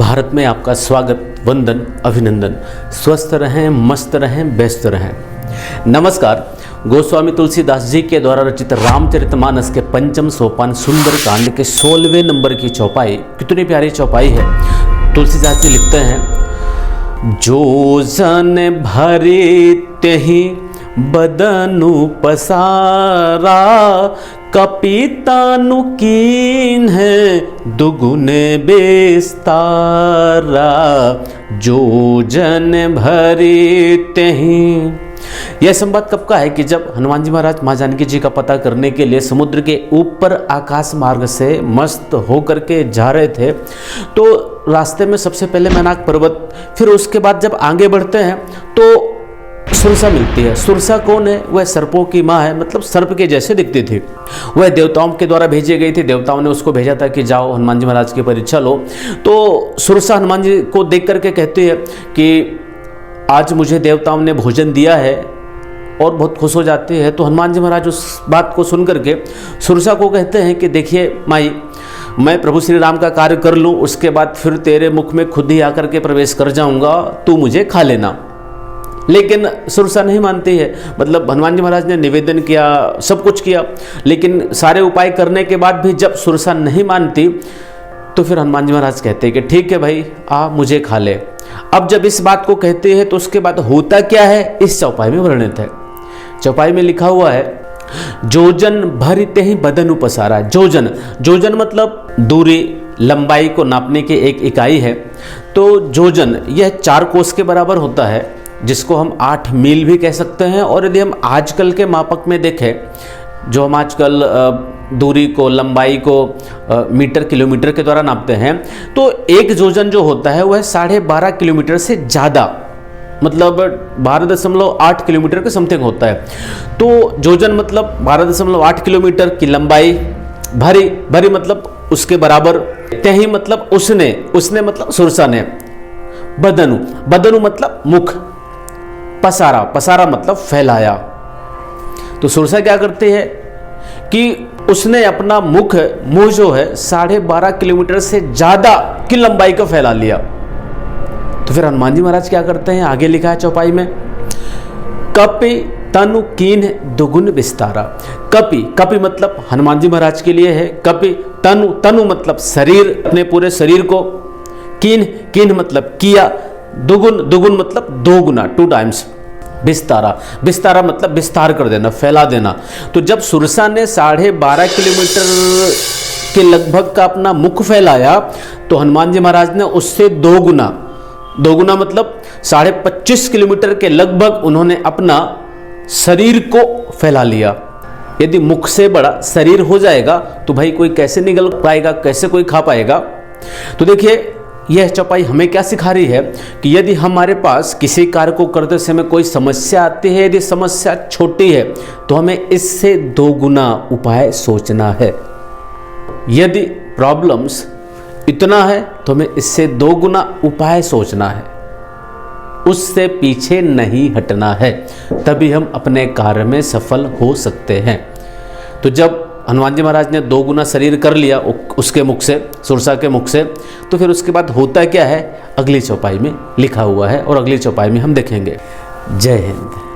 भारत में आपका स्वागत, वंदन, अभिनंदन। स्वस्थ रहें, मस्त रहें, व्यस्त रहें। नमस्कार। गोस्वामी तुलसीदास जी के द्वारा रचित रामचरितमानस के पंचम सोपान सुंदर कांड के 16वें नंबर की चौपाई, कितनी प्यारी चौपाई है। तुलसीदास जी लिखते हैं, जो जन भरे त्यहि बदनु पसारा, कपितानु कीन है दुगुन बेस्तारा। जो जन भरे त्यहि। यह संवाद कब का है कि जब हनुमान जी महाराज माँ जानकी जी का पता करने के लिए समुद्र के ऊपर आकाश मार्ग से मस्त होकर के जा रहे थे, तो रास्ते में सबसे पहले मैनाक पर्वत, फिर उसके बाद जब आगे बढ़ते हैं तो सुरसा मिलती है। सुरसा कौन है? वह सर्पों की माँ है, मतलब सर्प के जैसे दिखती थी। वह देवताओं के द्वारा भेजी गई थी। देवताओं ने उसको भेजा था कि जाओ हनुमान जी महाराज की परीक्षा लो। तो सुरसा हनुमान जी को देख करके कहती है कि आज मुझे देवताओं ने भोजन दिया है, और बहुत खुश हो जाती है। तो हनुमान जी महाराज उस बात को सुन करके सुरसा को कहते हैं कि देखिए माई, मैं प्रभु श्री राम का कार्य कर लूँ, उसके बाद फिर तेरे मुख में खुद ही आकर के प्रवेश कर जाऊंगा, तू मुझे खा लेना। लेकिन सुरसा नहीं मानती है। मतलब हनुमान जी महाराज ने निवेदन किया, सब कुछ किया, लेकिन सारे उपाय करने के बाद भी जब सुरसा नहीं मानती, तो फिर हनुमान जी महाराज कहते हैं कि ठीक है भाई, आ मुझे खा ले। अब जब इस बात को कहते हैं तो उसके बाद होता क्या है, इस चौपाई में वर्णित है। चौपाई में लिखा हुआ है, जोजन भरते ही बदनु पसारा। जोजन, जोजन मतलब दूरी, लंबाई को नापने की एक इकाई है। तो जोजन यह 4 कोस के बराबर होता है, जिसको हम 8 मील भी कह सकते हैं। और यदि हम आजकल के मापक में देखें, जो हम आजकल दूरी को, लंबाई को मीटर, किलोमीटर के द्वारा नापते हैं, तो एक जोजन जो होता है वह 12.5 किलोमीटर से ज़्यादा, मतलब 12.8 किलोमीटर के समथिंग होता है। तो जोजन मतलब 12.8 किलोमीटर की लंबाई। भरी, भरी मतलब उसके बराबर। त्यहि मतलब उसने, उसने मतलब सुरसा ने। बदनु, बदनु मतलब मुख। पसारा, पसारा मतलब फैलाया। तो सुरसा क्या करती है कि उसने अपना मुंह जो है 12.5 किलोमीटर से ज्यादा की लंबाई को फैला लिया। तो फिर हनुमान जी महाराज क्या करते हैं, आगे लिखा है चौपाई में, कपि तनु कीन दुगुन विस्तारा। कपि, कपि मतलब हनुमान जी महाराज के लिए है। कपि तनु, तनु मतलब शरीर, अपने पूरे शरीर को। कीन, कीन मतलब किया। दुगुन, दुगुन मतलब 2 गुना, 2 टाइम्स। विस्तारा, विस्तारा मतलब विस्तार कर देना, फैला देना। तो जब सुरसा ने 12.5 किलोमीटर के लगभग का अपना मुख फैलाया, तो हनुमान जी महाराज ने उससे 2 गुना, 2 गुना मतलब 25.5 किलोमीटर के लगभग उन्होंने अपना शरीर को फैला लिया। यदि मुख से बड़ा शरीर हो जाएगा तो भाई कोई कैसे निगल पाएगा, कैसे कोई खा पाएगा। तो देखिए, यह चौपाई हमें क्या सिखा रही है कि यदि हमारे पास किसी कार्य को करते समय कोई समस्या आती है, यदि समस्या छोटी है तो हमें इससे 2 गुना उपाय सोचना है। यदि प्रॉब्लम्स इतना है तो हमें इससे 2 गुना उपाय सोचना है, उससे पीछे नहीं हटना है, तभी हम अपने कार्य में सफल हो सकते हैं। तो जब हनुमान जी महाराज ने 2 गुना शरीर कर लिया उसके मुख से, सुरसा के मुख से, तो फिर उसके बाद होता क्या है, अगली चौपाई में लिखा हुआ है और अगली चौपाई में हम देखेंगे। जय हिंद।